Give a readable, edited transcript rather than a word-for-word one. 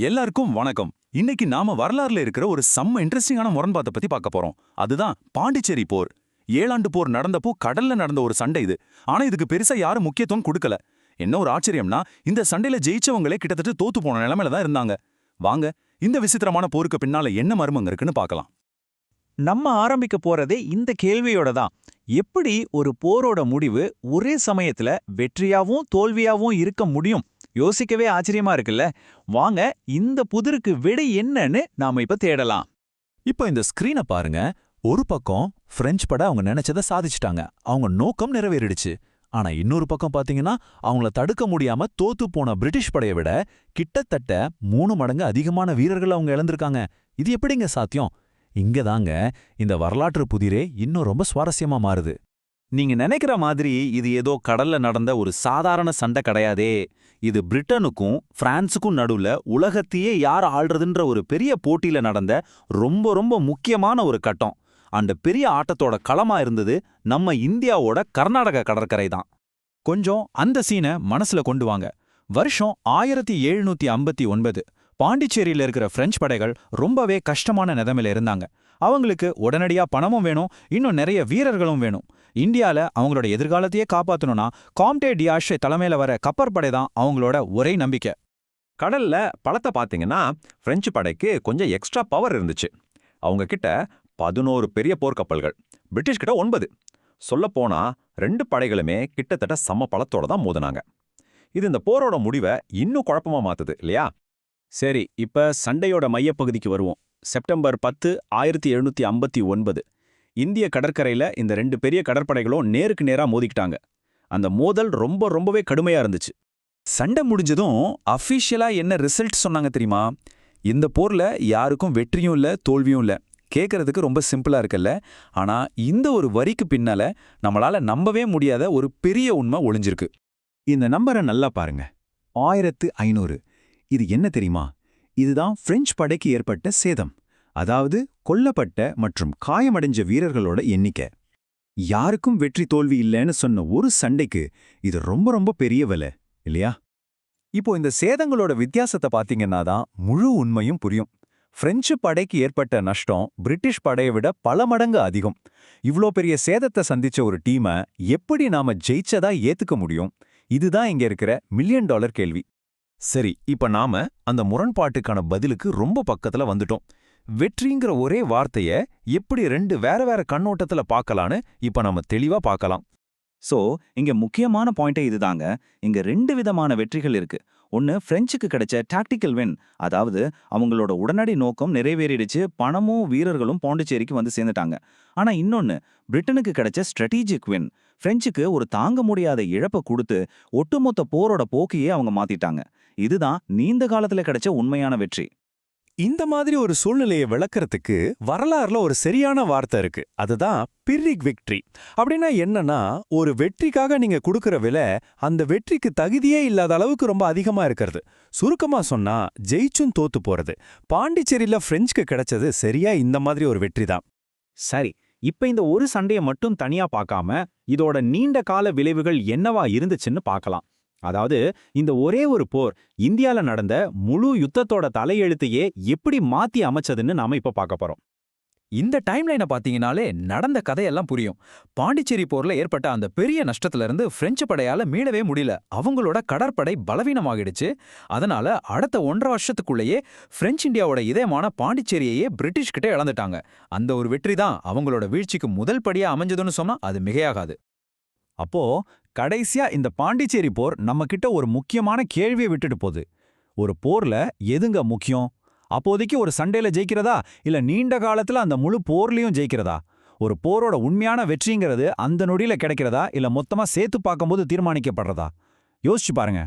எல்லாருக்கும் வணக்கம். இன்னைக்கு நாம வரலாறுல இருக்கிற ஒரு செம்ம இன்ட்ரெஸ்டிங்கான முரண்பாட்டை பத்தி பார்க்க போறோம். அதுதான் பாண்டிச்சேரி போர். 7 ஆண்டு போர் நடந்தப்போ கடல்ல நடந்த ஒரு சண்டை இது. ஆனா இதுக்கு பெருசா யாரும் முக்கியத்துவம் கொடுக்கல. என்ன ஒரு ஆச்சரியம்னா, இந்த சண்டையில ஜெயிச்சவங்களே கிட்டத்தட்ட தோத்து போன நிலைமையில தான் இருந்தாங்க. வாங்க, இந்த விசித்திரமான போருக்கு பின்னால என்ன மர்மங்க இருக்குன்னு பார்க்கலாம். நம்ம ஆரம்பிக்க போறதே இந்த கேள்வியோட தான். எப்படி ஒரு போரோட முடிவு ஒரே சமயத்துல வெற்றியாவும் தோல்வியாவும் இருக்க முடியும்? யோசிக்கவே ஆச்சரியமா இருக்குல்ல. வாங்க, இந்த புதிருக்கு விடை என்னன்னு நாம இப்ப தேடலாம். இப்போ இந்த ஸ்கிரீனை பாருங்க. ஒரு பக்கம் பிரெஞ்சு படை அவங்க நினைச்சதை சாதிச்சிட்டாங்க, அவங்க நோக்கம் நிறைவேறிடுச்சு. ஆனா இன்னொரு பக்கம் பாத்தீங்கன்னா, அவங்கள தடுக்க முடியாம தோத்து போன பிரிட்டிஷ் படையை விட கிட்டத்தட்ட 3 மடங்கு அதிகமான வீரர்கள் அவங்க இழந்திருக்காங்க. இது எப்படிங்க சாத்தியம்? இங்கதாங்க இந்த வரலாற்று புதிரே இன்னும் ரொம்ப சுவாரஸ்யமா மாறுது. நீங்க நினைக்கிற மாதிரி இது ஏதோ கடல்ல நடந்த ஒரு சாதாரண சண்டை கிடையாதே. இது பிரிட்டனுக்கும் பிரான்சுக்கும் நடுவுல உலகத்தையே யார் ஆள்றதுன்ற ஒரு பெரிய போட்டியில நடந்த ரொம்ப ரொம்ப முக்கியமான ஒரு கட்டம். அந்த பெரிய ஆட்டத்தோட களமா இருந்தது நம்ம இந்தியாவோட கர்நாடக கடற்கரை தான். கொஞ்சம் அந்த சீனை மனசுல கொண்டு வாங்க. வருஷம் 1759. பாண்டிச்சேரியில இருக்கிற பிரெஞ்சு படைகள் ரொம்பவே கஷ்டமான நிலைமையில இருந்தாங்க. அவங்களுக்கு உடனடியா பணமும் வேணும், இன்னும் நிறைய வீரர்களும் வேணும். இந்தியால அவங்களோட எதிர்காலத்தையே காப்பாத்தணும்னா காம்டே டியாஷே தலைமையில வர கப்பற்படை தான் அவங்களோட ஒரே நம்பிக்கை. கடல்ல பலத்தை பார்த்தீங்கன்னா பிரெஞ்சு படைக்கு கொஞ்சம் எக்ஸ்ட்ரா பவர் இருந்துச்சு. அவங்க கிட்ட 11 பெரிய போர்க்கப்பல்கள், பிரிட்டிஷ் கிட்ட 9. சொல்லப்போனா 2 படைகளுமே கிட்டத்தட்ட சம பலத்தோட தான் மோதினாங்க. இது இந்த போரோட முடிவை இன்னும் குழப்பமா மாத்துது இல்லையா? சரி, இப்ப சண்டையோட மையப்பகுதிக்கு வருவோம். செப்டம்பர் 10, 1759. இந்திய கடற்கரையில இந்த 2 பெரிய கடற்படைகளும் நேருக்கு நேரா மோதிக்கிட்டாங்க. அந்த மோதல் ரொம்பவே கடுமையா இருந்துச்சு. சண்டை முடிஞ்சதும் அஃபிஷியலா என்ன ரிசல்ட் சொன்னாங்க தெரியுமா? இந்த போர்ல யாருக்கும் வெற்றியும் இல்ல, தோல்வியும் இல்ல. கேட்கறதுக்கு ரொம்ப சிம்பிளா இருக்குல்ல. ஆனா இந்த ஒரு வரிக்கு பின்னால நம்மளால நம்பவே முடியாத ஒரு பெரிய உண்மை ஒளிஞ்சிருக்கு. இந்த நம்பரை நல்லா பாருங்க. 1500. இது என்ன தெரியுமா? இதுதான் பிரெஞ்சு படைக்கு ஏற்பட்ட சேதம். அதாவது கொல்லப்பட்ட மற்றும் காயமடைஞ்ச வீரர்களோட எண்ணிக்கை. யாருக்கும் வெற்றி தோல்வி இல்லைன்னு சொன்ன ஒரு சண்டைக்கு இது ரொம்ப பெரிய விலை இல்லையா? இப்போ இந்த சேதங்களோட வித்தியாசத்தை பாத்தீங்கன்னா தான் முழு உண்மையும் புரியும். பிரெஞ்சு படைக்கு ஏற்பட்ட நஷ்டம் பிரிட்டிஷ் படையை விட பல மடங்கு அதிகம். இவ்ளோ பெரிய சேதத்தை சந்திச்ச ஒரு டீமை எப்படி நாம ஜெயிச்சதா ஏத்துக்க முடியும்? இதுதான் இங்க இருக்கிற $1,000,000 கேள்வி. சரி, இப்ப நாம அந்த முரண்பாட்டுக்கான பதிலுக்கு ரொம்ப பக்கத்துல வந்துட்டோம். வெற்றிங்கிற ஒரே வார்த்தைய எப்படி 2 வேற வேற கண்ணோட்டத்துல பார்க்கலான்னு இப்ப நாம தெளிவா பார்க்கலாம். சோ, இங்க முக்கியமான பாயிண்டே இதுதாங்க. இங்க 2 விதமான வெற்றிகள் இருக்கு. ஒன்னு, பிரெஞ்சுக்கு கிடைச்ச டாக்டிக்கல் வின். அதாவது அவங்களோட உடனடி நோக்கம் நிறைவேறிடுச்சு, பணமும் வீரர்களும் பாண்டிச்சேரிக்கு வந்து சேர்ந்துட்டாங்க. ஆனா இன்னொன்னு, பிரிட்டனுக்கு கிடைச்ச ஸ்ட்ராட்டஜிக் வின். பிரெஞ்சுக்கு ஒரு தாங்க முடியாத இழப்பை கொடுத்து ஒட்டுமொத்த போரோட போக்கையே அவங்க மாத்திட்டாங்க. இதுதான் நீண்ட காலத்துல கிடைச்ச உண்மையான வெற்றி. இந்த மாதிரி ஒரு சூழ்நிலையை விளக்கறதுக்கு வரலாறுல ஒரு சரியான வார்த்தை இருக்கு. அதுதான் பிர்ரிக் விக்டரி. அப்படின்னா என்னன்னா, ஒரு வெற்றிக்காக நீங்க கொடுக்கற விலை அந்த வெற்றிக்கு தகுதியே இல்லாத அளவுக்கு ரொம்ப அதிகமா இருக்கிறது. சுருக்கமா சொன்னா ஜெயிச்சும் தோத்து போறது. பாண்டிச்சேரியில பிரெஞ்சுக்கு கிடைச்சது சரியா இந்த மாதிரி ஒரு வெற்றி தான். சரி, இப்ப இந்த ஒரு சண்டையை மட்டும் தனியா பார்க்காம இதோட நீண்ட கால விளைவுகள் என்னவா இருந்துச்சுன்னு பார்க்கலாம். அதாவது இந்த ஒரே ஒரு போர் இந்தியால நடந்த முழு யுத்தத்தோட தலையெழுத்தையே எப்படி மாத்தி அமைச்சதுன்னு நாம இப்ப பார்க்க போறோம். இந்த டைம்லைனை பாத்தீங்கன்னாலே நடந்த கதையெல்லாம் புரியும். பாண்டிச்சேரி போர்ல ஏற்பட்ட அந்த பெரிய நஷ்டத்துல இருந்து பிரெஞ்சு படையால மீளவே முடியல. அவங்களோட கடற்படை பலவீனமாகிடுச்சு. அதனால அடுத்த 1.5 வருஷத்துக்குள்ளேயே பிரெஞ்சு இந்தியாவோட இதயமான பாண்டிச்சேரியையே பிரிட்டிஷ் கிட்ட இழந்துட்டாங்க. அந்த ஒரு வெற்றி தான் அவங்களோட வீழ்ச்சிக்கு முதல் படியா அமைஞ்சதுன்னு சொன்னா அது மிகையாகாது. அப்போ கடைசியா இந்த பாண்டிச்சேரி போர் நம்ம கிட்ட ஒரு முக்கியமான கேள்வியை விட்டுட்டு போகுது. ஒரு போர்ல எதுங்க முக்கியம்? அப்போதைக்கு ஒரு சண்டையில ஜெயிக்கிறதா, இல்ல நீண்ட காலத்துல அந்த முழு போர்லயும் ஜெயிக்கிறதா? ஒரு போரோட உண்மையான வெற்றிங்கிறது அந்த நொடியில கிடைக்கிறதா, இல்ல மொத்தமா சேர்த்து பார்க்கும்போது தீர்மானிக்கப்படுறதா? யோசிச்சு பாருங்க.